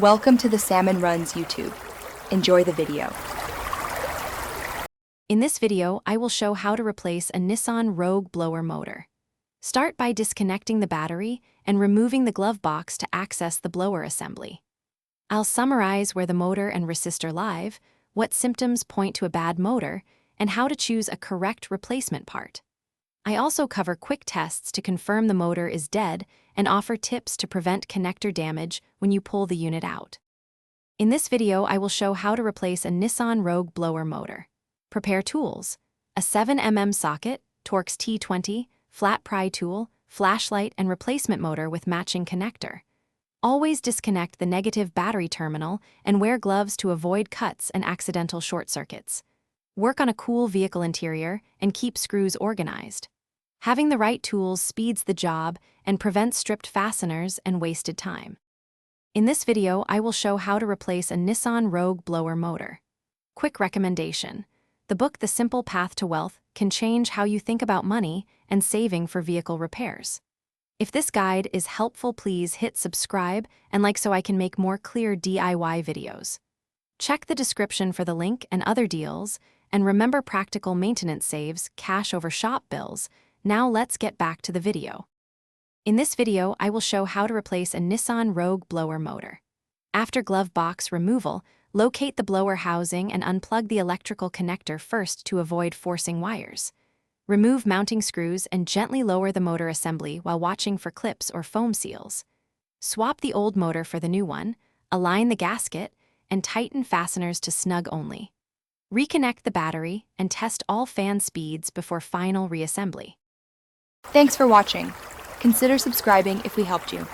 Welcome to the Salmon Runs YouTube. Enjoy the video. In this video, I will show how to replace a Nissan Rogue blower motor. Start by disconnecting the battery and removing the glove box to access the blower assembly. I'll summarize where the motor and resistor lie, what symptoms point to a bad motor, and how to choose a correct replacement part. I also cover quick tests to confirm the motor is dead and offer tips to prevent connector damage when you pull the unit out. In this video, I will show how to replace a Nissan Rogue blower motor. Prepare tools: a 7mm socket, Torx T20, flat pry tool, flashlight, and replacement motor with matching connector. Always disconnect the negative battery terminal and wear gloves to avoid cuts and accidental short circuits. Work on a cool vehicle interior and keep screws organized. Having the right tools speeds the job and prevents stripped fasteners and wasted time. In this video, I will show how to replace a Nissan Rogue blower motor. Quick recommendation: the book The Simple Path to Wealth can change how you think about money and saving for vehicle repairs. If this guide is helpful, please hit subscribe and like so I can make more clear DIY videos. Check the description for the link and other deals, and remember, practical maintenance saves cash over shop bills. Now let's get back to the video. In this video, I will show how to replace a Nissan Rogue blower motor. After glove box removal, locate the blower housing and unplug the electrical connector first to avoid forcing wires. Remove mounting screws and gently lower the motor assembly while watching for clips or foam seals. Swap the old motor for the new one, align the gasket, and tighten fasteners to snug only. Reconnect the battery and test all fan speeds before final reassembly. Thanks for watching. Consider subscribing if we helped you.